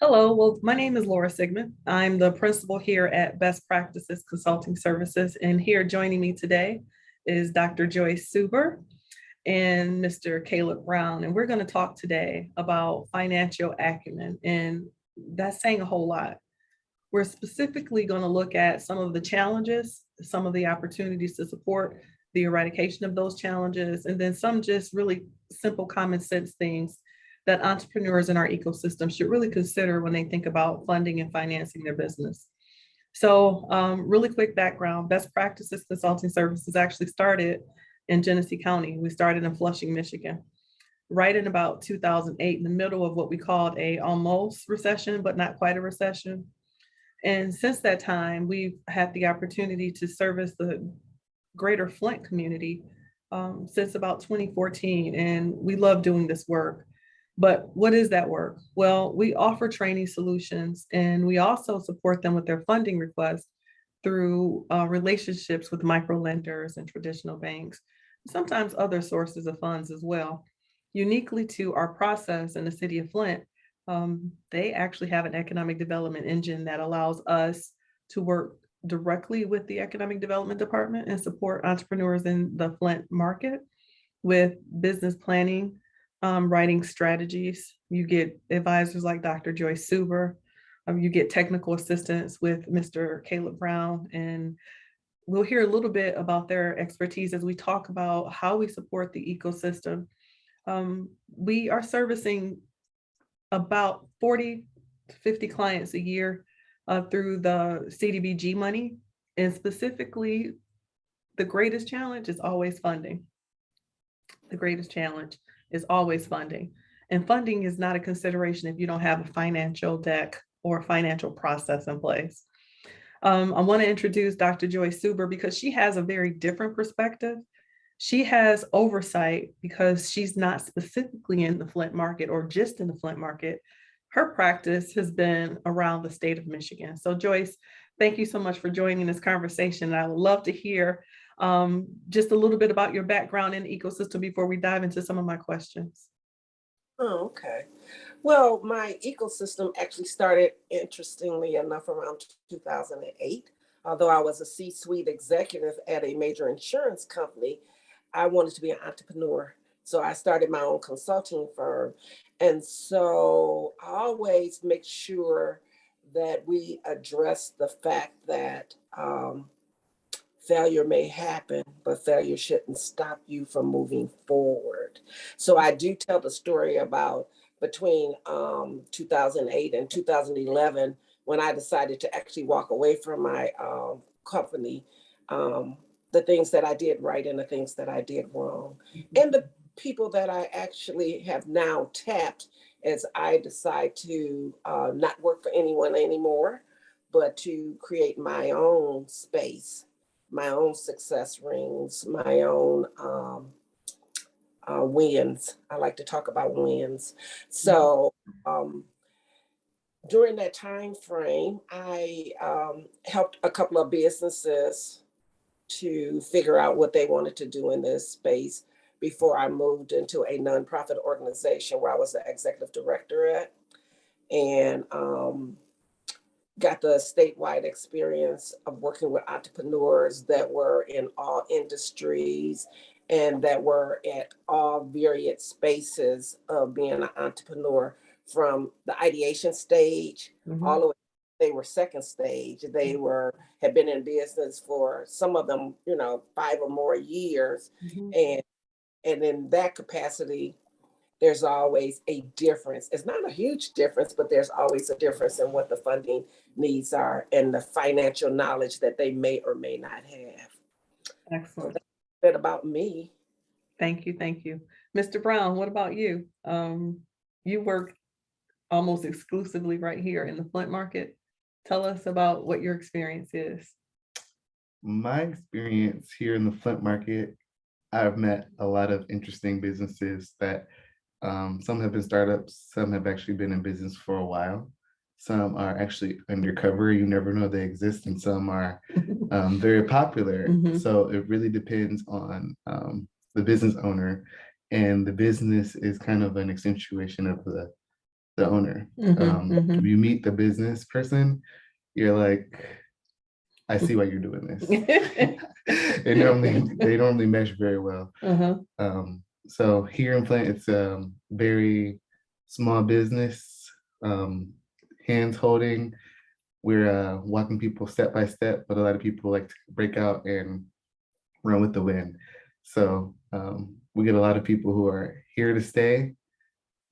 Hello, well, my name is Laura Sigmund. I'm the principal here at Best Practices Consulting Services, and here joining me today is Dr. Joyce Suber and Mr. Caleb Brown. And we're going to talk today about financial acumen, and that's saying a whole lot. We're specifically going to look at some of the challenges, some of the opportunities to support the eradication of those challenges, and then some just really simple common sense things that entrepreneurs in our ecosystem should really consider when they think about funding and financing their business. So really quick background, Best Practices Consulting Services actually started in Genesee County. We started in Flushing, Michigan, right in about 2008, in the middle of what we called a almost recession, but not quite a recession. And since that time, we've had the opportunity to service the greater Flint community since about 2014, and we love doing this work. But what is that work? Well, we offer training solutions, and we also support them with their funding requests through relationships with micro lenders and traditional banks, sometimes other sources of funds as well. Uniquely to our process in the city of Flint, they actually have an economic development engine that allows us to work directly with the economic development department and support entrepreneurs in the Flint market with business planning, writing strategies. You get advisors like Dr. Joyce Suber. You get technical assistance with Mr. Caleb Brown, and we'll hear a little bit about their expertise as we talk about how we support the ecosystem. We are servicing about 40 to 50 clients a year through the CDBG money. And specifically, the greatest challenge is always funding. The greatest challenge is always funding. And funding is not a consideration if you don't have a financial deck or a financial process in place. I want to introduce Dr. Joyce Suber because she has a very different perspective. She has oversight because she's not specifically in the Flint market or just in the Flint market. Her practice has been around the state of Michigan. So Joyce, thank you so much for joining this conversation. I would love to hear just a little bit about your background in the ecosystem before we dive into some of my questions. Oh, okay. Well, my ecosystem actually started, interestingly enough, around 2008. Although I was a C-suite executive at a major insurance company, I wanted to be an entrepreneur. So I started my own consulting firm. And so I always make sure that we address the fact that failure may happen, but failure shouldn't stop you from moving forward. So I do tell the story about between 2008 and 2011, when I decided to actually walk away from my company, the things that I did right and the things that I did wrong. And the people that I actually have now tapped as I decide to not work for anyone anymore, but to create my own space, my own success rings, my own wins. I like to talk about wins. So during that time frame, I helped a couple of businesses to figure out what they wanted to do in this space before I moved into a nonprofit organization where I was the executive director at, and got the statewide experience of working with entrepreneurs that were in all industries and that were at all varied spaces of being an entrepreneur, from the ideation stage all the way. They were second stage. They had been in business for, some of them, 5 or more years. And in that capacity, there's always a difference. It's not a huge difference, but there's always a difference in what the funding needs are and the financial knowledge that they may or may not have. Excellent. So that's a bit about me. Thank you. Thank you. Mr. Brown, what about you? You work almost exclusively right here in the Flint market. Tell us about what your experience is. My experience here in the Flint market, I've met a lot of interesting businesses that some have been startups, some have actually been in business for a while. Some are actually undercover, you never know they exist, and some are very popular. So it really depends on the business owner, and the business is kind of an accentuation of the owner. Mhm, If you meet the business person, you're like, I see why you're doing this. mhm. They normally mesh very well. Uh-huh. So here in Flint, it's very small business, hands holding. We're walking people step by step, but a lot of people like to break out and run with the wind. So we get a lot of people who are here to stay,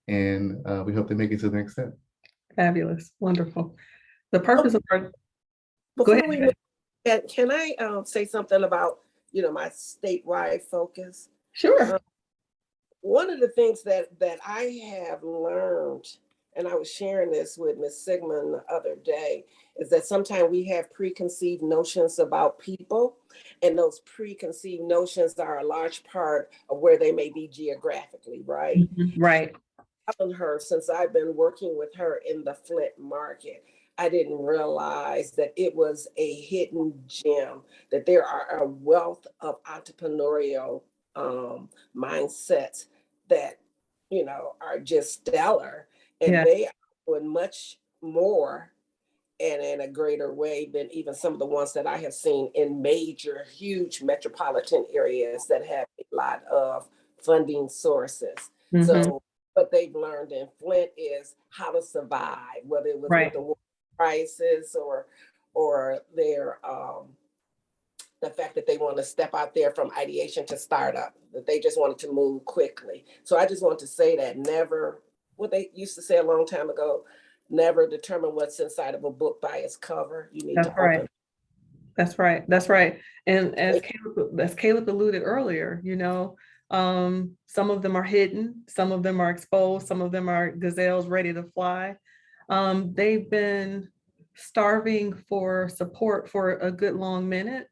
and we hope they make it to the next step. Fabulous. Wonderful. The purpose of our, go Before we ahead. move, can I say something about, my statewide focus? Sure. One of the things that I have learned, and I was sharing this with Ms. Sigmund the other day, is that sometimes we have preconceived notions about people, and those preconceived notions are a large part of where they may be geographically, right? Right. Telling her, since I've been working with her in the Flint market, I didn't realize that it was a hidden gem, that there are a wealth of entrepreneurial mindsets that, are just stellar, and Yeah. they are doing much more and in a greater way than even some of the ones that I have seen in major, huge metropolitan areas that have a lot of funding sources. Mhm. So what they've learned in Flint is how to survive, whether it was with Right. the crisis or their the fact that they want to step out there from ideation to startup, that they just wanted to move quickly. So I just want to say that never, what they used to say a long time ago, never determine what's inside of a book by its cover. You need That's to right. open. That's right. That's right. And it. As Caleb alluded earlier, some of them are hidden, some of them are exposed, some of them are gazelles ready to fly. They've been starving for support for a good long minute.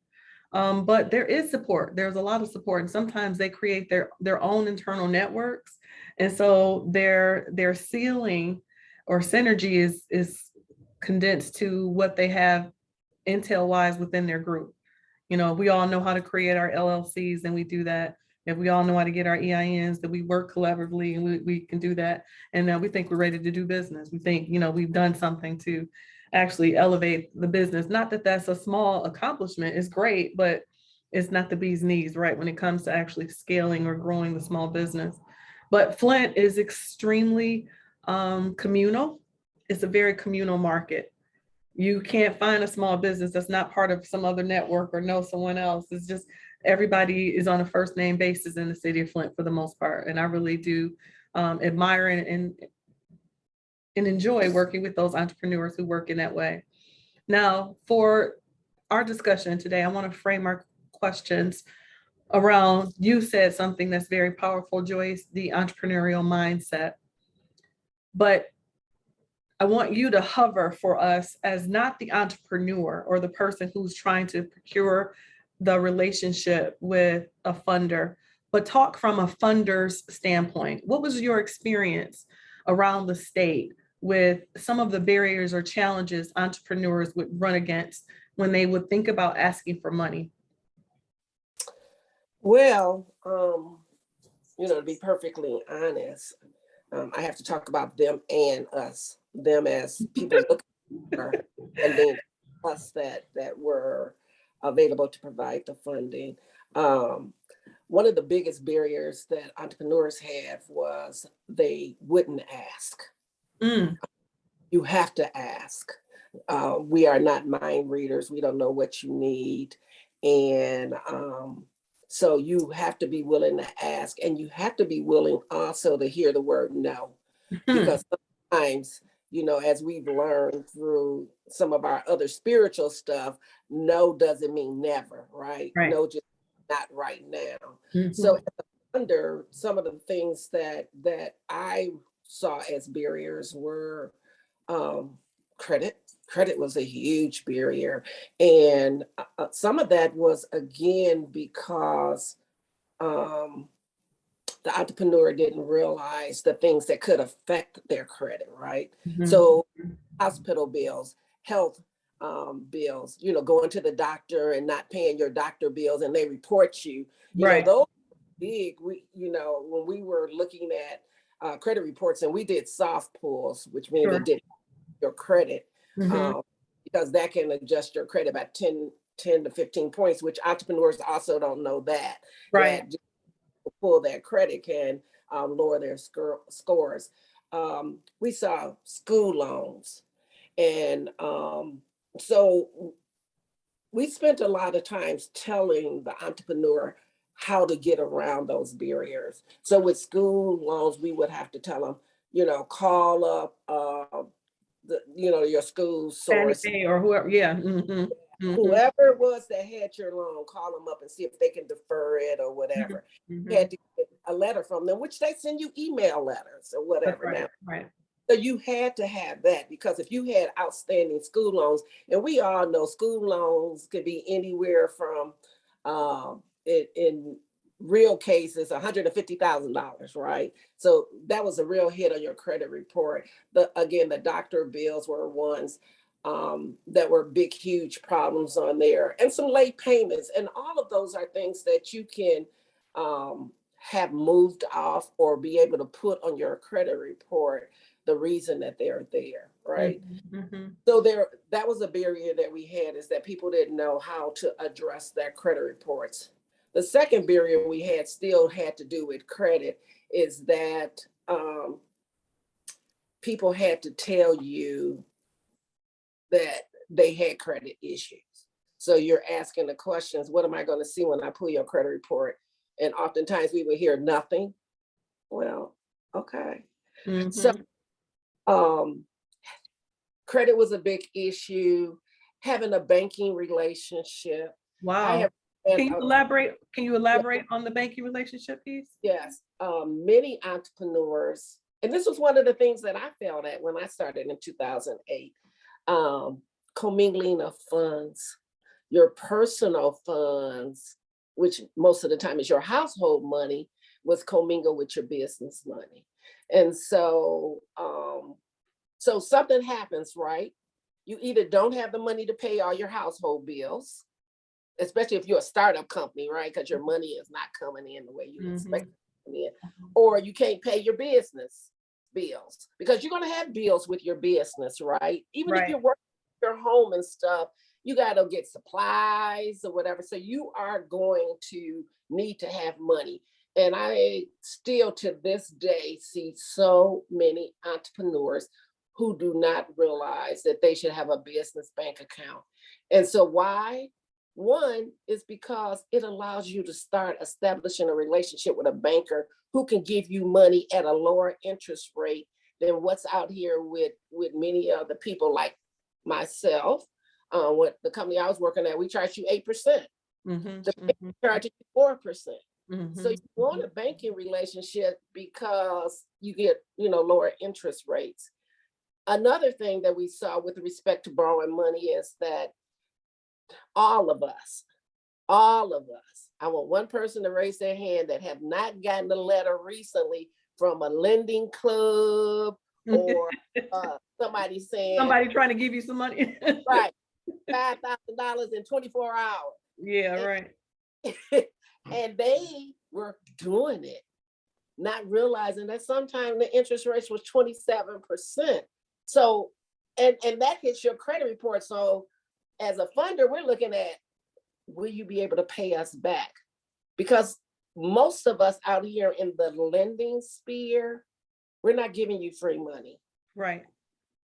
But there is support. There's a lot of support, and sometimes they create their own internal networks, and so their ceiling or synergy is condensed to what they have intel wise within their group. We all know how to create our LLCs, and we do that. If we all know how to get our EINs, that we work collaboratively and we can do that. And now we think we're ready to do business. We think, we've done something to actually elevate the business. Not that that's a small accomplishment, it's great, but it's not the bee's knees, right? When it comes to actually scaling or growing the small business. But Flint is extremely communal. It's a very communal market. You can't find a small business that's not part of some other network or know someone else. It's just everybody is on a first name basis in the city of Flint for the most part. And I really do admire and enjoy working with those entrepreneurs who work in that way. Now, for our discussion today, I want to frame our questions around, you said something that's very powerful, Joyce, the entrepreneurial mindset. But I want you to hover for us as not the entrepreneur or the person who's trying to procure the relationship with a funder, but talk from a funder's standpoint. What was your experience around the state with some of the barriers or challenges entrepreneurs would run against when they would think about asking for money? Well, to be perfectly honest, I have to talk about them and us, them as people looking for, and then us that were available to provide the funding. One of the biggest barriers that entrepreneurs have was they wouldn't ask. Mm. You have to ask. We are not mind readers. We don't know what you need. And so you have to be willing to ask, and you have to be willing also to hear the word no. Because sometimes, as we've learned through some of our other spiritual stuff, no doesn't mean never, right? Right. No, just not right now. Mhm. So under some of the things that I saw as barriers were credit. Credit was a huge barrier. And some of that was, again, because the entrepreneur didn't realize the things that could affect their credit, right? Mhm. So hospital bills, health bills, going to the doctor and not paying your doctor bills, and they report you, Right. those big, when we were looking at credit reports, and we did soft pulls, which means Sure. it did your credit, Mhm. because that can adjust your credit by 10 to 15 points, which entrepreneurs also don't know Right. that just to pull that credit can lower their scores. We saw school loans. And so we spent a lot of times telling the entrepreneur how to get around those barriers. So with school loans, we would have to tell them, call up your school Fannie source, Mae or whoever, yeah. Mhm. Mhm. whoever it was that had your loan, call them up and see if they can defer it or Mhm. whatever. You Mhm. had to get a letter from them, which they send you email letters or That's whatever now. right, right. So you had to have that, because if you had outstanding school loans, and we all know school loans could be anywhere from, in real cases, $150,000, right? So that was a real hit on your credit report. The doctor bills were ones that were big, huge problems on there, and some late payments. And all of those are things that you can have moved off or be able to put on your credit report, the reason that they're there, right? Mhm. Mhm. So that was a barrier that we had, is that people didn't know how to address their credit reports. The second barrier we had still had to do with credit, is that people had to tell you that they had credit issues. So you're asking the questions, what am I going to see when I pull your credit report? And oftentimes we would hear nothing. Well, okay. So Mhm. um, credit was a big issue. Having a banking relationship. I Wow. have had, Can you elaborate? Can you elaborate on the banking relationship piece? yes, many entrepreneurs, and this was one of the things that I failed at when I started in 2008, um, commingling of funds, your personal funds, which most of the time is your household money, was commingled with your business money. And so something happens, right? You either don't have the money to pay all your household bills, especially if you're a startup company, right? Because your money is not coming in the way you expect Mhm. it to come in, or you can't pay your business bills, because you're going to have bills with your business, right? Even if Right. you're working at your home and stuff, you got to get supplies or whatever. So you are going to need to have money. And I still to this day see so many entrepreneurs who do not realize that they should have a business bank account. And so why? One is because it allows you to start establishing a relationship with a banker who can give you money at a lower interest rate than what's out here with many other people like myself. What the company I was working at, we charge you 8%. Mhm. The bank Mhm. charges you 4%. So you Mhm. want a banking relationship because you get, lower interest rates. Another thing that we saw with respect to borrowing money is that all of us, I want one person to raise their hand that have not gotten a letter recently from a lending club, or somebody saying, Somebody trying to give you some money. right, $5,000 in 24 hours. Yeah, right. And, and they were doing it, not realizing that sometimes the interest rate was 27%. So, and that hits your credit report. So as a funder, we're looking at, will you be able to pay us back? Because most of us out here in the lending sphere, we're not giving you free money. Right.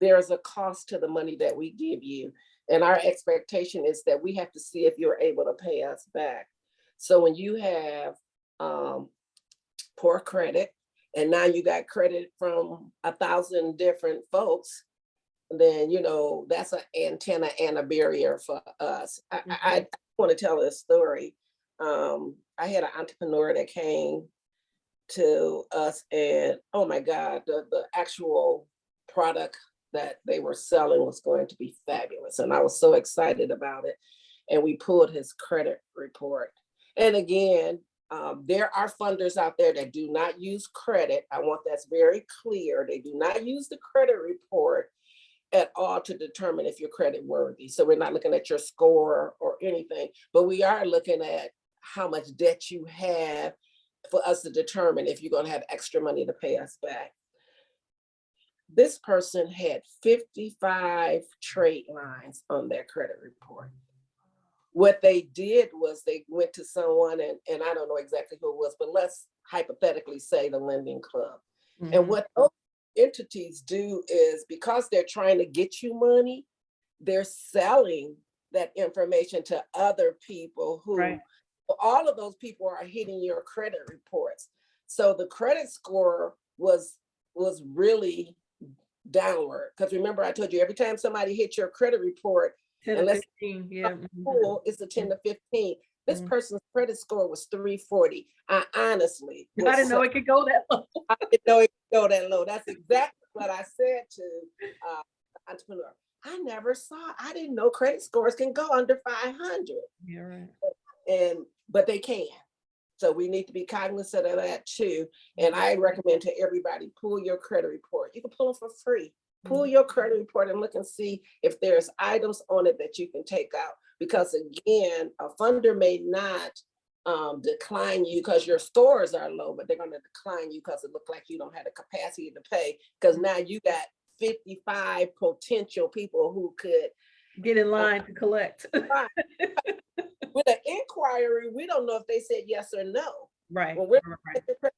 There's a cost to the money that we give you. And our expectation is that we have to see if you're able to pay us back. So when you have poor credit, and now you got credit from 1,000 different folks, then that's an antenna and a barrier for us. I want to tell a story. I had an entrepreneur that came to us, and oh my God, the actual product that they were selling was going to be fabulous. And I was so excited about it. And we pulled his credit report. And again, there are funders out there that do not use credit. I want that's very clear. They do not use the credit report at all to determine if you're credit worthy. So we're not looking at your score or anything, but we are looking at how much debt you have for us to determine if you're going to have extra money to pay us back. This person had 55 trade lines on their credit report. What they did was they went to someone, and I don't know exactly who it was, but let's hypothetically say the lending club. Mhm. And what those entities do is, because they're trying to get you money, they're selling that information to other people who, Right. all of those people are hitting your credit reports. So the credit score was really downward. Because remember, I told you, every time somebody hits your credit report, 10 to unless 15, yeah. pool, it's a 10 to 15. This Mhm. person's credit score was 340. I honestly I didn't know it could go that low. I didn't know it could go that low. That's exactly what I said to the entrepreneur. I didn't know credit scores can go under 500. Yeah, right. But they can. So we need to be cognizant of that too. And I recommend to everybody, pull your credit report. You can pull them for free. Pull your credit report and look and see if there's items on it that you can take out. Because again, a funder may not decline you because your scores are low, but they're going to decline you because it looked like you don't have the capacity to pay. Because now you got 55 potential people who could Get in line to collect. with an inquiry. We don't know if they said yes or no. Right. When we're Right.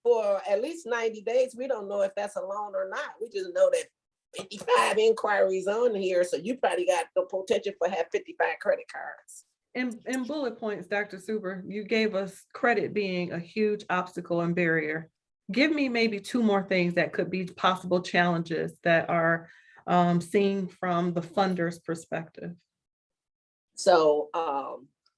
for at least 90 days, we don't know if that's a loan or not. We just know that 55 inquiries on here. So you probably got the potential for have 55 credit cards. In bullet points, Dr. Suber, you gave us credit being a huge obstacle and barrier. Give me maybe two more things that could be possible challenges that are seen from the funder's perspective. So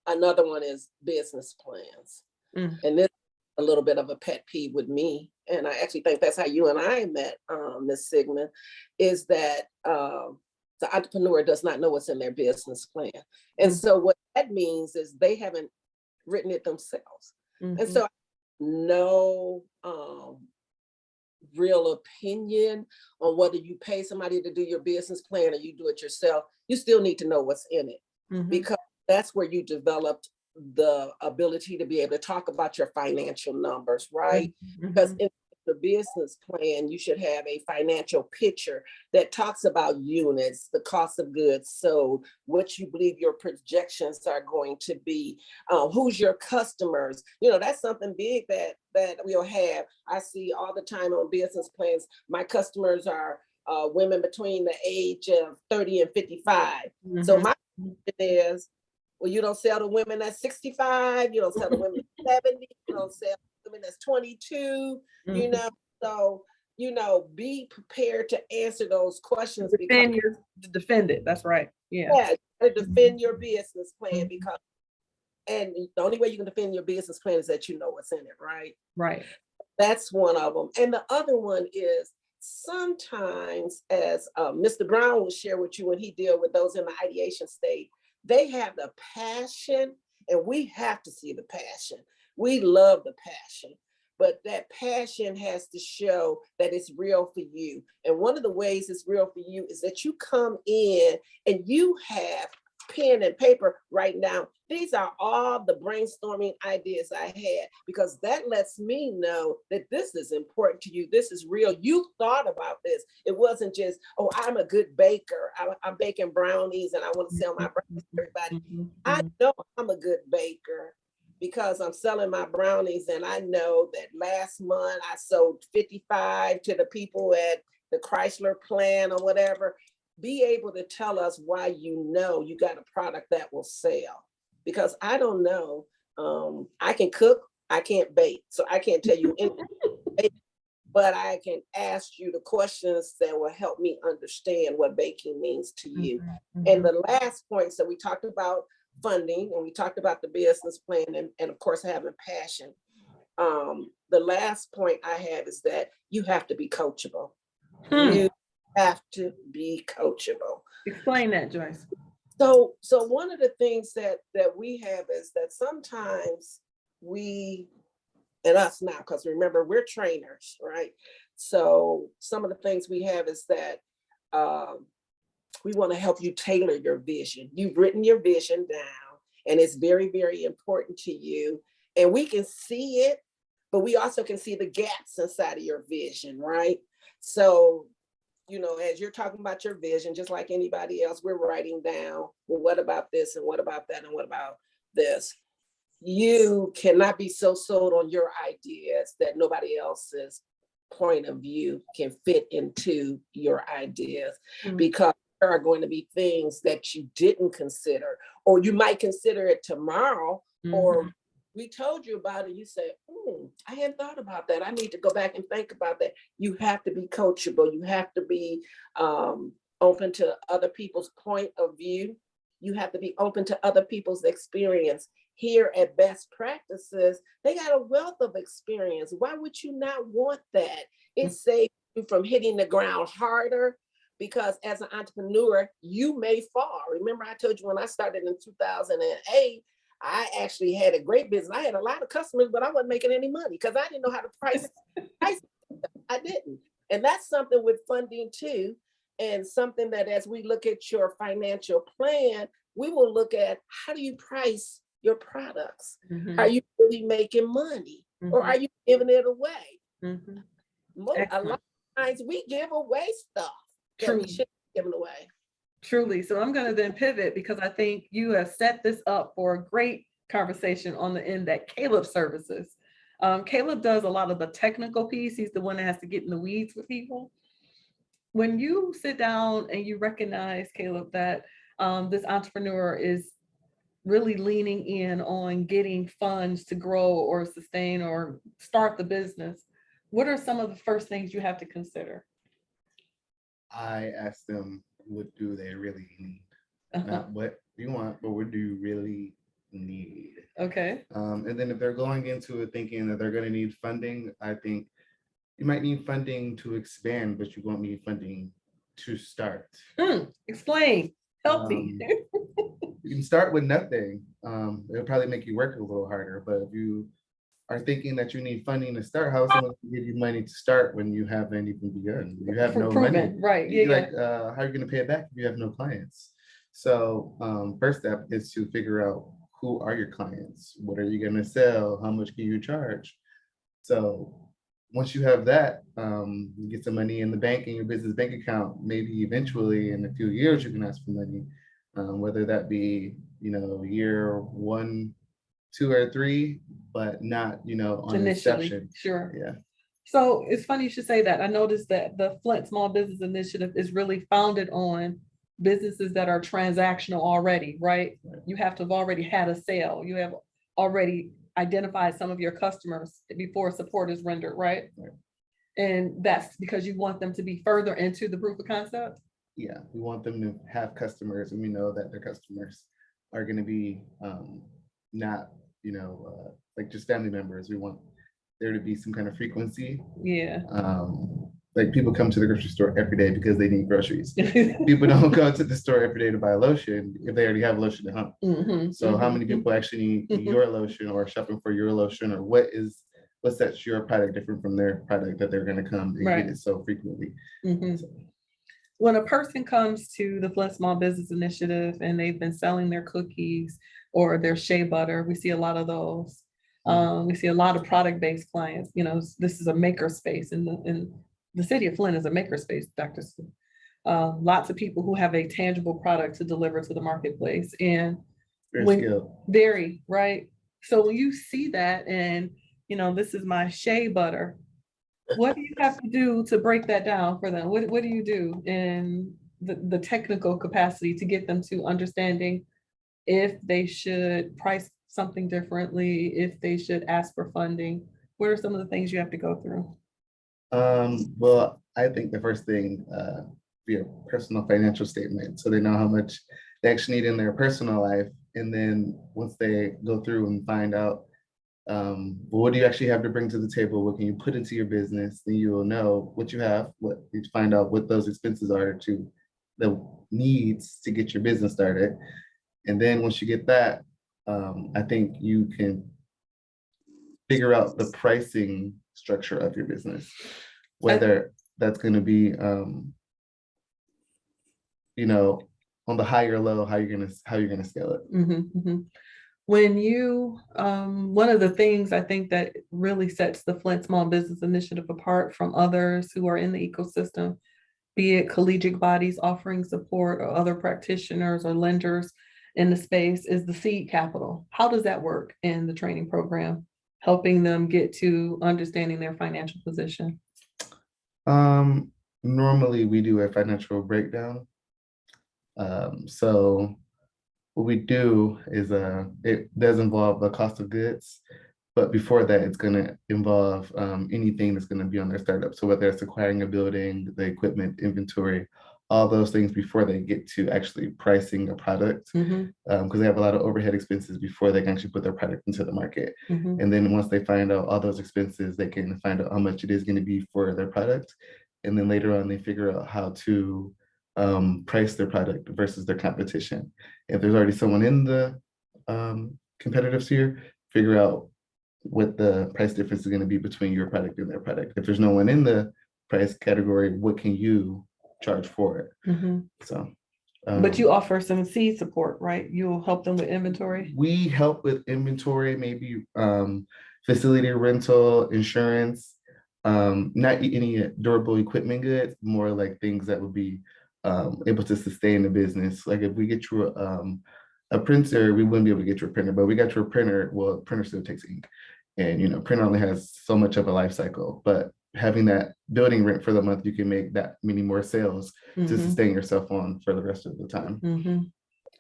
another one is business plans. Mm. And this is a little bit of a pet peeve with me. And I actually think that's how you and I met, Ms. Sigmund, is that the entrepreneur does not know what's in their business plan. And so what that means is they haven't written it themselves. And so no real opinion on whether you pay somebody to do your business plan or you do it yourself. You still need to know what's in it, because that's where you developed the ability to be able to talk about your financial numbers, right? Because in the business plan, you should have a financial picture that talks about units, the cost of goods sold, what you believe your projections are going to be, who's your customers. You know, that's something big that we'll have. I see all the time on business plans, my customers are women between the age of 30 and 55. So my question is, well, you don't sell to women that's 65, you don't sell to women that's 70, you don't sell to women that's 22, you know, so, you know, be prepared to answer those questions. Defend it, that's right. Yeah, to defend your business plan, because, and the only way you can defend your business plan is that you know what's in it, right? Right. That's one of them. And the other one is, sometimes, as Mr. Brown will share with you when he deals with those in the ideation stage, they have the passion, and we have to see the passion. We love the passion, but that passion has to show that it's real for you. And one of the ways it's real for you is that you come in and you have pen and paper right now. These are all the brainstorming ideas I had, because that lets me know that this is important to you. This is real. You thought about this. It wasn't just, oh, I'm a good baker. I'm baking brownies and I want to sell my brownies to everybody. I know I'm a good baker because I'm selling my brownies, and I know that last month I sold 55 to the people at the Chrysler plant or whatever. Be able to tell us why you know you got a product that will sell. Because I don't know, I can cook, I can't bake, so I can't tell you anything, but I can ask you the questions that will help me understand what baking means to you. And the last point, so we talked about funding, and we talked about the business plan, and of course having passion. The last point I have is that you have to be coachable. You have to be coachable. Explain that, Joyce. So one of the things that we have is that sometimes we, and us now, because remember, we're trainers, right? So some of the things we have is that we want to help you tailor your vision. You've written your vision down, and it's very, very important to you. And we can see it, but we also can see the gaps inside of your vision, right? So, as you're talking about your vision, just like anybody else, we're writing down, well, what about this and what about that and what about this? You cannot be so sold on your ideas that nobody else's point of view can fit into your ideas, because there are going to be things that you didn't consider, or you might consider it tomorrow, or we told you about it, you say, I hadn't thought about that. I need to go back and think about that. You have to be coachable. You have to be open to other people's point of view. You have to be open to other people's experience. Here at Best Practices, they got a wealth of experience. Why would you not want that? It saves you from hitting the ground harder, because as an entrepreneur, you may fall. Remember, I told you when I started in 2008, I actually had a great business. I had a lot of customers, but I wasn't making any money because I didn't know how to price. I didn't. And that's something with funding too. And something that as we look at your financial plan, we will look at, how do you price your products? Are you really making money, or are you giving it away? A lot of times we give away stuff that we should be giving away. Truly. So I'm going to then pivot, because I think you have set this up for a great conversation on the end that Caleb services. Caleb does a lot of the technical piece. He's the one that has to get in the weeds with people. When you sit down and you recognize, Caleb, that this entrepreneur is really leaning in on getting funds to grow or sustain or start the business, what are some of the first things you have to consider? I ask them, what do they really need? Not what you want, but what do you really need? Okay. And then if they're going into it thinking that they're going to need funding, I think you might need funding to expand, but you won't need funding to start. Explain. Help me. You can start with nothing. It'll probably make you work a little harder, but if you are thinking that you need funding to start, how is someone going to give you money to start when you haven't even begun? You have no money. Right. How are you going to pay it back if you have no clients? So first step is to figure out, who are your clients? What are you going to sell? How much can you charge? So once you have that, you get some money in the bank, in your business bank account. Maybe eventually in a few years you can ask for money, whether that be year 1, 2, or 3, but not on initially. inception. Sure. Yeah. So it's funny you should say that. I noticed that the Flint Small Business Initiative is really founded on businesses that are transactional already, right? You have to have already had a sale. You have already identified some of your customers before support is rendered, right? And that's because you want them to be further into the proof of concept? Yeah, we want them to have customers, and we know that their customers are going to be not, like just family members. We want there to be some kind of frequency. Yeah. Like people come to the grocery store every day because they need groceries. People don't go to the store every day to buy lotion if they already have lotion at home. So how many people actually need your lotion, or shopping for your lotion, or what sets your product different from their product that they're going to come and get it so frequently? So. When a person comes to the Flint Small Business Initiative and they've been selling their cookies or their shea butter, we see a lot of those. We see a lot of product-based clients. This is a maker space, in the city of Flint is a maker space, Dr. Sue. Lots of people who have a tangible product to deliver to the marketplace, and very right. So when you see that, and this is my shea butter, what do you have to do to break that down for them? What do you do in the technical capacity to get them to understanding if they should price something differently, if they should ask for funding? What are some of the things you have to go through? Well, I think the first thing, be a personal financial statement, so they know how much they actually need in their personal life. And then once they go through and find out, what do you actually have to bring to the table? What can you put into your business? Then you will know what you have, what you find out what those expenses are to the needs to get your business started. And then once you get that, I think you can figure out the pricing structure of your business, whether that's going to be, on the high or low, how you're gonna scale it. When you, one of the things I think that really sets the Flint Small Business Initiative apart from others who are in the ecosystem, be it collegiate bodies offering support or other practitioners or lenders in the space, is the seed capital. How does that work in the training program, helping them get to understanding their financial position? Normally we do a financial breakdown. So what we do is it does involve the cost of goods, but before that, it's going to involve anything that's going to be on their startup. So whether it's acquiring a building, the equipment, inventory, all those things before they get to actually pricing a product, Mhm, because they have a lot of overhead expenses before they can actually put their product into the market. mhm, And then once they find out all those expenses, they can find out how much it is going to be for their product. And then later on, they figure out how to price their product versus their competition. If there's already someone in the competitive sphere, figure out what the price difference is going to be between your product and their product. If there's no one in the price category, what can you charge for it? mhm. So, But you offer some seed support, right? You'll help them with inventory? we help with inventory, maybe facility rental, insurance, not any durable equipment goods, more like things that would be able to sustain the business. Like if we get you a printer, we wouldn't be able to get you a printer, but we got you a printer, well, printer still takes ink. And printer only has so much of a life cycle, but having that building rent for the month, you can make that many more sales to Mhm, sustain yourself on for the rest of the time. mhm.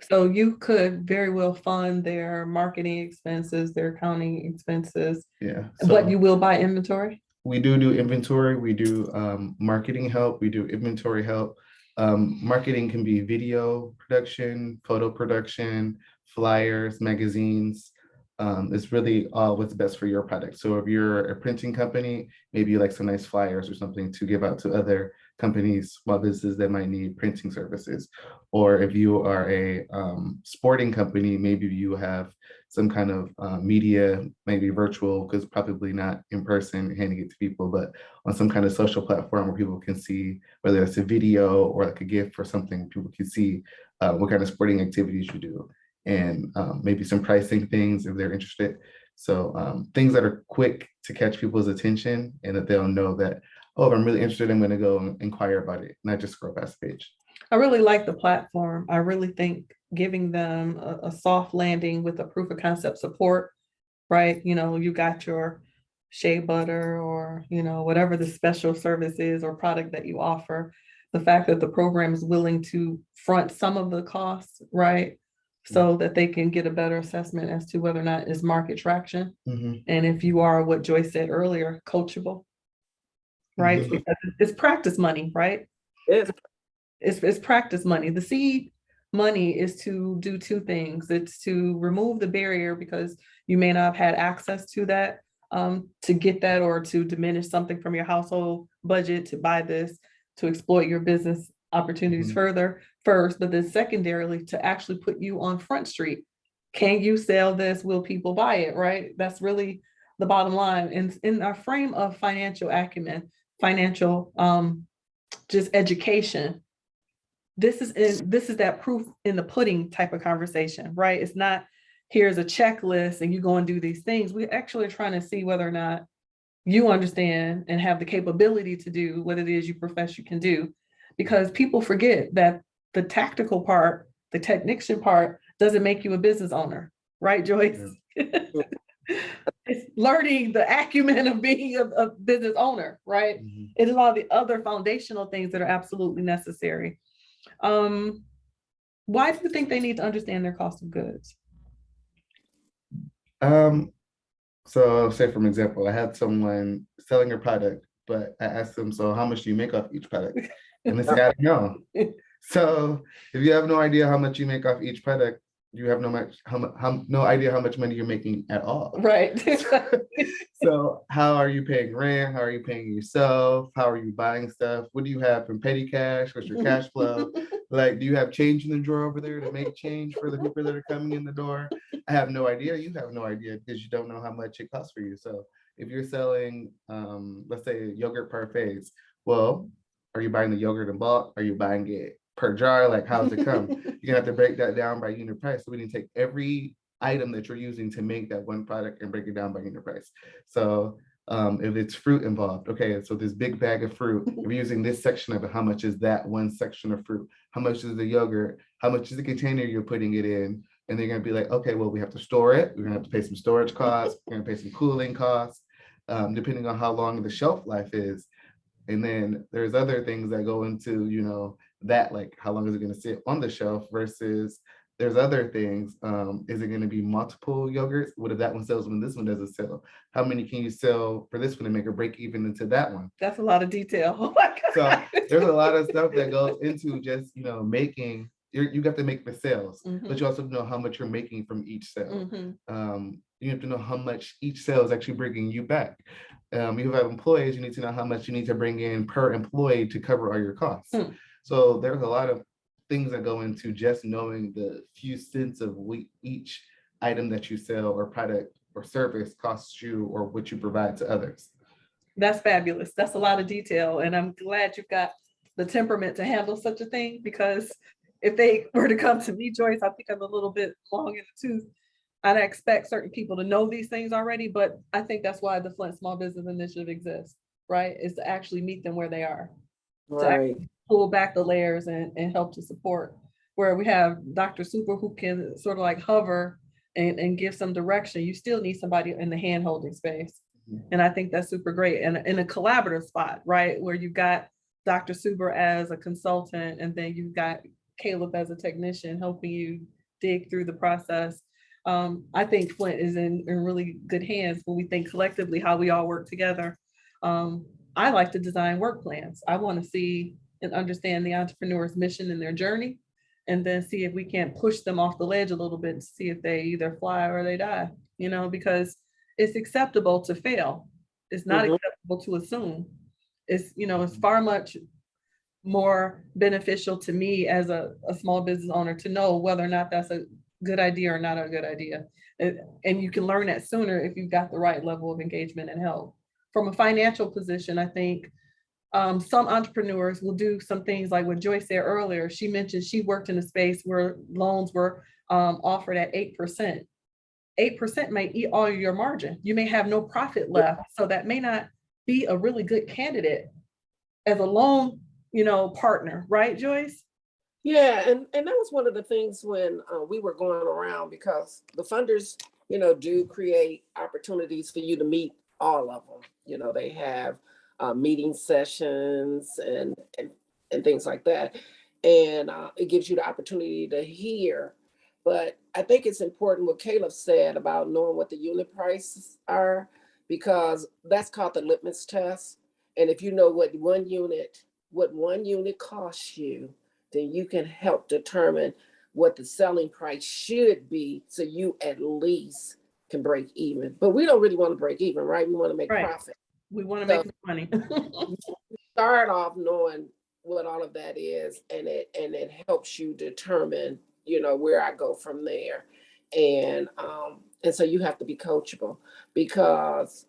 So you could very well fund their marketing expenses, their accounting expenses, Yeah. but So you will buy inventory? we do inventory, we do marketing help, we do inventory help. Marketing can be video production, photo production, flyers, magazines. It's really all what's best for your product. So if you're a printing company, maybe you like some nice flyers or something to give out to other companies, small businesses that might need printing services. Or if you are a sporting company, maybe you have some kind of media, maybe virtual, because probably not in person handing it to people, but on some kind of social platform where people can see, whether it's a video or like a gift or something, people can see what kind of sporting activities you do, and maybe some pricing things if they're interested. So things that are quick to catch people's attention and that they'll know that, oh, if I'm really interested, I'm going to go and inquire about it, not just scroll past the page. I really like the platform. I really think giving them a soft landing with a proof of concept support, right? You got your shea butter or, whatever the special service is or product that you offer. The fact that the program is willing to front some of the costs, right? So that they can get a better assessment as to whether or not it's market traction. Mhm. And if you are, what Joyce said earlier, coachable, right? Mhm. Because it's practice money, right? Yes. It's practice money. The seed money is to do two things. It's to remove the barrier because you may not have had access to that, to get that, or to diminish something from your household budget to buy this, to exploit your business opportunities Mhm. further first, but then secondarily to actually put you on Front Street. Can you sell this? Will people buy it? Right? That's really the bottom line. And in our frame of financial acumen, financial just education, this is that proof in the pudding type of conversation, right? It's not, here's a checklist and you go and do these things. We're actually trying to see whether or not you understand and have the capability to do what it is you profess you can do. Because people forget that the tactical part, the technician part, doesn't make you a business owner, right, Joyce? Yeah. It's learning the acumen of being a business owner, right? Mhm. It is all the other foundational things that are absolutely necessary. Um, why do you think they need to understand their cost of goods? Um, so say for example, I had someone selling a product, but I asked them, so how much do you make off each product? And they say, I don't know. So if you have no idea how much you make off each product, you have no idea how much money you're making at all. Right. So how are you paying rent? How are you paying yourself? How are you buying stuff? What do you have in petty cash? What's your cash flow? Like, do you have change in the drawer over there to make change for the people that are coming in the door? I have no idea. You have no idea because you don't know how much it costs for you. So if you're selling, let's say yogurt parfaits, well, are you buying the yogurt in bulk? Are you buying it per jar? Like, how's it come? You're gonna have to break that down by unit price. So we need to take every item that you're using to make that one product and break it down by unit price. So if it's fruit involved, okay, so this big bag of fruit, if you're using this section of it, how much is that one section of fruit? How much is the yogurt? How much is the container you're putting it in? And they're gonna be like, okay, well, we have to store it. We're gonna have to pay some storage costs. We're gonna pay some cooling costs, depending on how long the shelf life is. And then there's other things that go into, that, like how long is it going to sit on the shelf versus there's other things. Is it going to be multiple yogurts? What if that one sells when this one doesn't sell? How many can you sell for this one to make a break even into that one? That's a lot of detail. Oh my God. So there's a lot of stuff that goes into just, making, you have to make the sales, but you also know how much you're making from each sale. You have to know how much each sale is actually bringing you back. You have employees, you need to know how much you need to bring in per employee to cover all your costs. So there's a lot of things that go into just knowing the few cents of each item that you sell or product or service costs you or what you provide to others. That's fabulous. That's a lot of detail. And I'm glad you've got the temperament to handle such a thing, because if they were to come to me, Joyce, I think I'm a little bit long in the tooth. I'd expect certain people to know these things already, but I think that's why the Flint Small Business Initiative exists, right? Is to actually meet them where they are, to actually pull back the layers and help to support. Where we have Dr. Super who can sort of like hover and give some direction, you still need somebody in the hand holding space. And I think that's super great. And in a collaborative spot, right? Where you've got Dr. Super as a consultant, and then you've got Caleb as a technician helping you dig through the process. I think Flint is in really good hands when we think collectively how we all work together. I like to design work plans. I want to see and understand the entrepreneur's mission and their journey, and then see if we can't push them off the ledge a little bit to see if they either fly or they die, because it's acceptable to fail. It's not acceptable to assume. It's far much more beneficial to me as a small business owner to know whether or not that's a good idea or not a good idea. And you can learn that sooner if you've got the right level of engagement and help. From a financial position, I think some entrepreneurs will do some things like what Joyce said earlier. She mentioned she worked in a space where loans were offered at 8%. 8% may eat all your margin. You may have no profit left. So that may not be a really good candidate as a loan, partner, right, Joyce? Yeah, and that was one of the things when we were going around, because the funders, do create opportunities for you to meet all of them. They have meeting sessions and things like that. And it gives you the opportunity to hear. But I think it's important what Caleb said about knowing what the unit prices are, because that's called the litmus test. And if you know what one unit costs you, then you can help determine what the selling price should be, so you at least can break even. But we don't really want to break even, right? We want to make profit. We want to make money. Start off knowing what all of that is, and it helps you determine, where I go from there. And so you have to be coachable, because,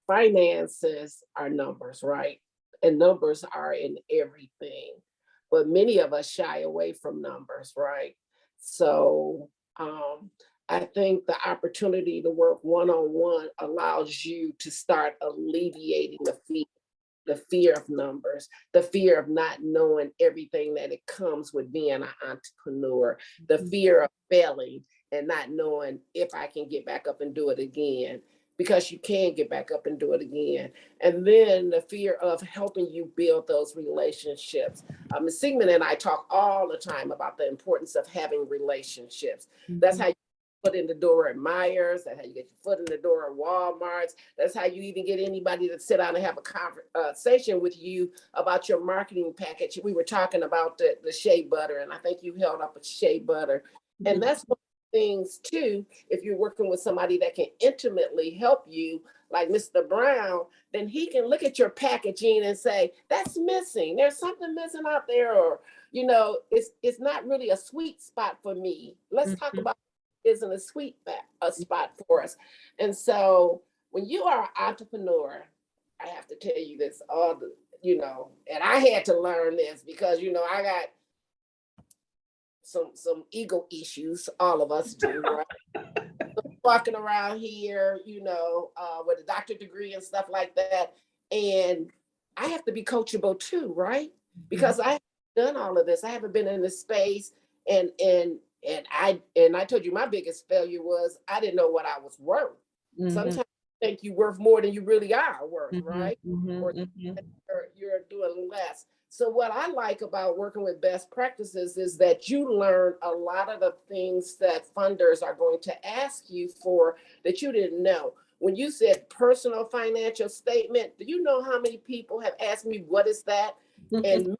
finances are numbers, right? And numbers are in everything, but many of us shy away from numbers, right? So I think the opportunity to work one-on-one allows you to start alleviating the fear of numbers, the fear of not knowing everything that it comes with being an entrepreneur, the fear of failing and not knowing if I can get back up and do it again, because you can get back up and do it again. And then the fear of helping you build those relationships. Ms. Sigmund and I talk all the time about the importance of having relationships. That's how you foot in the door at Myers. That's how you get your foot in the door at Walmart's. That's how you even get anybody to sit down and have a conversation with you about your marketing package. We were talking about the shea butter, and I think you held up a shea butter. And that's one of the things too, if you're working with somebody that can intimately help you, like Mr. Brown, then he can look at your packaging and say, that's missing. There's something missing out there, or, it's not really a sweet spot for me. Let's talk about isn't a sweet spot for us. And so when you are an entrepreneur, I have to tell you this, and I had to learn this because, I got some ego issues. All of us do, right? Walking around here, with a doctorate degree and stuff like that. And I have to be coachable too, right? Because I haven't done all of this. I haven't been in this space. And I told you my biggest failure was I didn't know what I was worth. Sometimes you think you're worth more than you really are worth, right? Or you're doing less. So what I like about working with best practices is that you learn a lot of the things that funders are going to ask you for that you didn't know. When you said personal financial statement, do you know how many people have asked me, what is that? And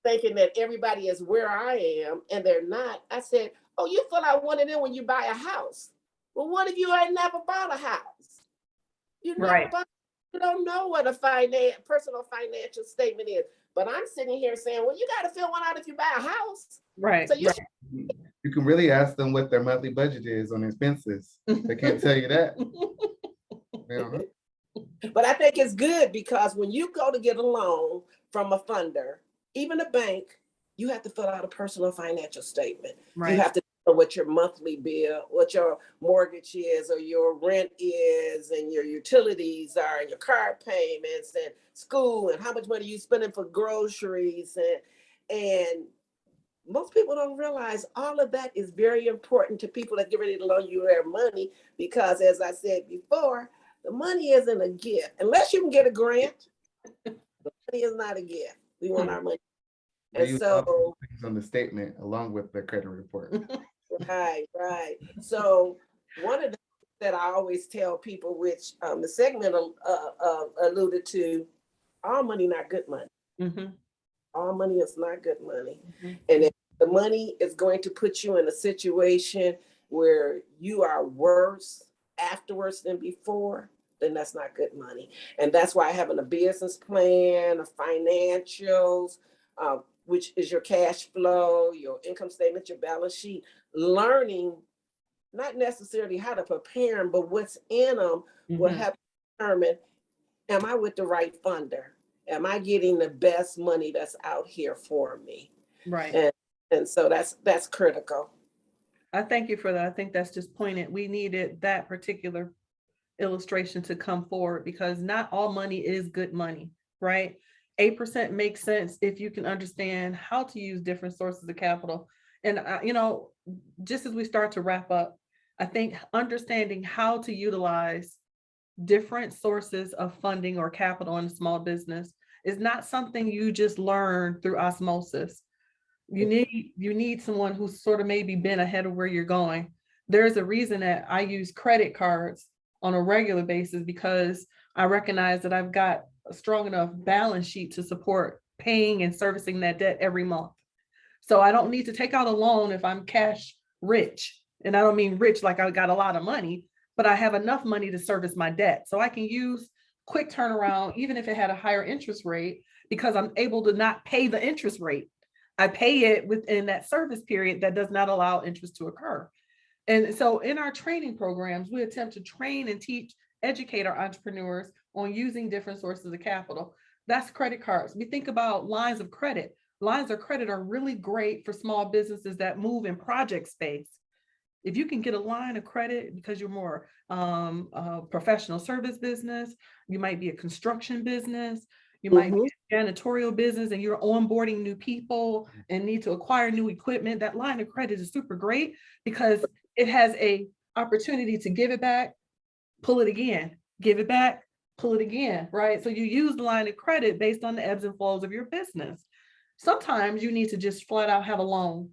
thinking that everybody is where I am and they're not. I said, oh, you fill out one of them when you buy a house. Well, what if you ain't never bought a house? You never bought, you don't know what a personal financial statement is. But I'm sitting here saying, well, you got to fill one out if you buy a house. Right. So you can really ask them what their monthly budget is on expenses. They can't tell you that. But I think it's good because when you go to get a loan from a funder, even a bank, you have to fill out a personal financial statement. Right. You have to know what your monthly bill, what your mortgage is, or your rent is, and your utilities are, and your car payments, and school, and how much money you spending for groceries, and most people don't realize all of that is very important to people that get ready to loan you their money, because as I said before, the money isn't a gift. Unless you can get a grant, the money is not a gift. We want our money. And so things on the statement along with the credit report. Right. So one of the things that I always tell people, which the segment alluded to, all money not good money. All money is not good money. And if the money is going to put you in a situation where you are worse afterwards than before, then that's not good money. And that's why having a business plan, a financials, which is your cash flow, your income statement, your balance sheet, learning not necessarily how to prepare them, but what's in them will help determine, am I with the right funder? Am I getting the best money that's out here for me? Right. And so that's critical. I thank you for that. I think that's just poignant. We needed that particular illustration to come forward because not all money is good money, right? 8% makes sense if you can understand how to use different sources of capital. And, just as we start to wrap up, I think understanding how to utilize different sources of funding or capital in a small business is not something you just learn through osmosis. You need someone who's sort of maybe been ahead of where you're going. There's a reason that I use credit cards on a regular basis because I recognize that I've got a strong enough balance sheet to support paying and servicing that debt every month. So I don't need to take out a loan if I'm cash rich. And I don't mean rich like I got a lot of money, but I have enough money to service my debt. So I can use quick turnaround, even if it had a higher interest rate, because I'm able to not pay the interest rate. I pay it within that service period that does not allow interest to occur. And so in our training programs, we attempt to train and teach, educate our entrepreneurs on using different sources of capital. That's credit cards. We think about lines of credit. Lines of credit are really great for small businesses that move in project space. If you can get a line of credit because you're more a professional service business, you might be a construction business, you might be a janitorial business and you're onboarding new people and need to acquire new equipment, that line of credit is super great because it has a opportunity to give it back, pull it again, give it back, pull it again, right? So you use the line of credit based on the ebbs and flows of your business. Sometimes you need to just flat out have a loan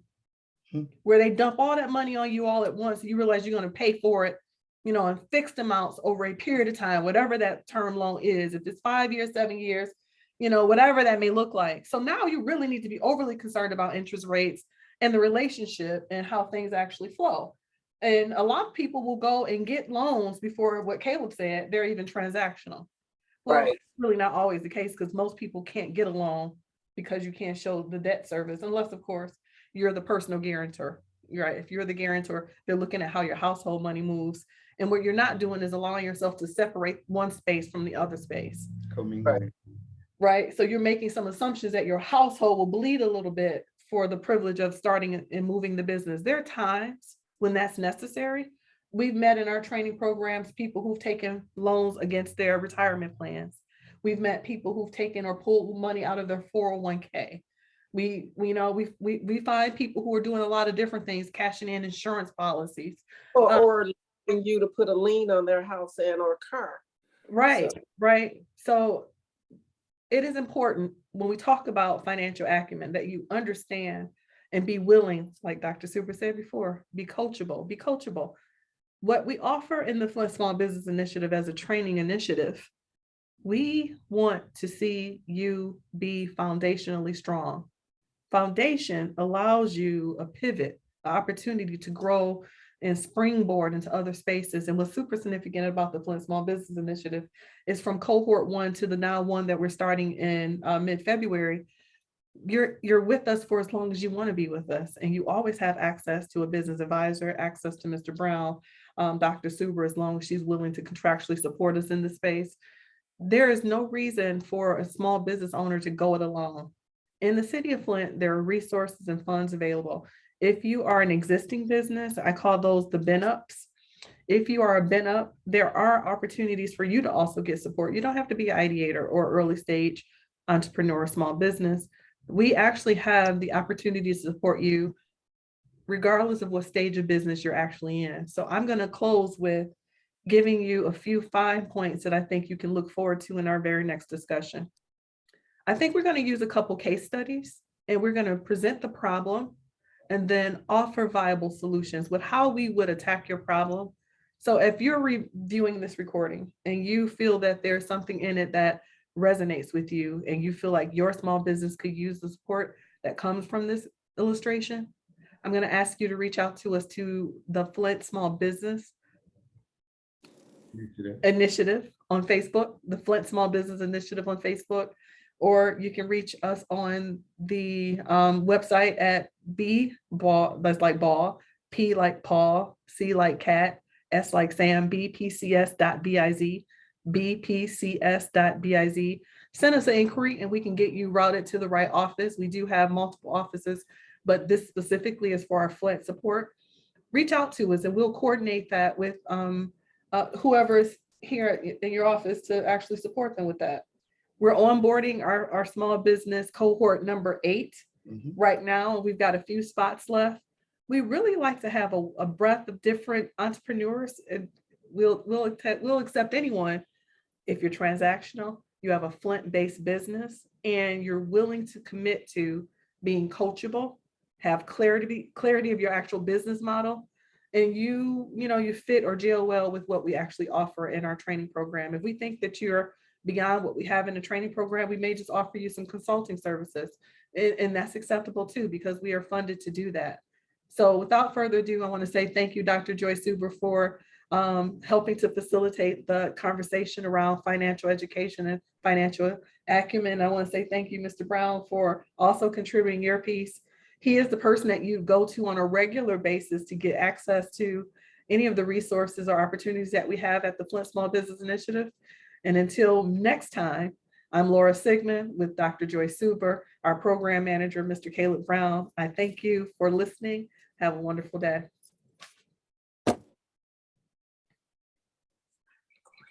where they dump all that money on you all at once. And you realize you're going to pay for it, in fixed amounts over a period of time, whatever that term loan is, if it's 5 years, 7 years, whatever that may look like. So now you really need to be overly concerned about interest rates and the relationship and how things actually flow. And a lot of people will go and get loans before what Caleb said, they're even transactional. Well, right. It's really not always the case because most people can't get a loan because you can't show the debt service unless, of course, you're the personal guarantor. Right? If you're the guarantor, they're looking at how your household money moves. And what you're not doing is allowing yourself to separate one space from the other space. Right. Right. So you're making some assumptions that your household will bleed a little bit for the privilege of starting and moving the business. There are times when that's necessary. We've met in our training programs people who've taken loans against their retirement plans. We've met people who've taken or pulled money out of their 401k. We find people who are doing a lot of different things, cashing in insurance policies. Or allowing you to put a lien on their house and or car. Right, So- right. So it is important when we talk about financial acumen that you understand and be willing, like Dr. Super said before, be coachable, be coachable. What we offer in the Flint Small Business Initiative as a training initiative, we want to see you be foundationally strong. Foundation allows you a pivot, an opportunity to grow and springboard into other spaces. And what's super significant about the Flint Small Business Initiative is from cohort 1 to the now one that we're starting in mid-February, you're with us for as long as you want to be with us. And you always have access to a business advisor, access to Mr. Brown, Dr. Suber, as long as she's willing to contractually support us in the space. There is no reason for a small business owner to go it alone. In the city of Flint, there are resources and funds available. If you are an existing business, I call those the bin ups. If you are a bin up, there are opportunities for you to also get support. You don't have to be an ideator or early stage entrepreneur or small business. We actually have the opportunity to support you regardless of what stage of business you're actually in. So I'm going to close with giving you a few 5 points that I think you can look forward to in our very next discussion. I think we're going to use a couple case studies and we're going to present the problem and then offer viable solutions with how we would attack your problem. So if you're reviewing this recording and you feel that there's something in it that resonates with you and you feel like your small business could use the support that comes from this illustration, I'm going to ask you to reach out to us to the Flint Small Business Initiative on Facebook, the Flint Small Business Initiative on Facebook, or you can reach us on the website at ball, that's like ball, P like Paul, C like cat, S like Sam, bpcs.biz, bpcs.biz. Send us an inquiry and we can get you routed to the right office. We do have multiple offices, but this specifically is for our Flint support. Reach out to us and we'll coordinate that with whoever's here in your office to actually support them with that. We're onboarding our small business cohort number 8 right now. We've got a few spots left. We really like to have a breadth of different entrepreneurs, and we'll accept anyone if you're transactional, you have a Flint-based business, and you're willing to commit to being coachable, have clarity of your actual business model, and you fit or gel well with what we actually offer in our training program. If we think that you're beyond what we have in the training program, we may just offer you some consulting services, and that's acceptable too, because we are funded to do that. So without further ado, I want to say thank you, Dr. Joy Suber, for helping to facilitate the conversation around financial education and financial acumen. I want to say thank you, Mr. Brown, for also contributing your piece. He is the person that you go to on a regular basis to get access to any of the resources or opportunities that we have at the Flint Small Business Initiative. And until next time, I'm Laura Sigmund with Dr. Joy Suber, our program manager, Mr. Caleb Brown. I thank you for listening. Have a wonderful day.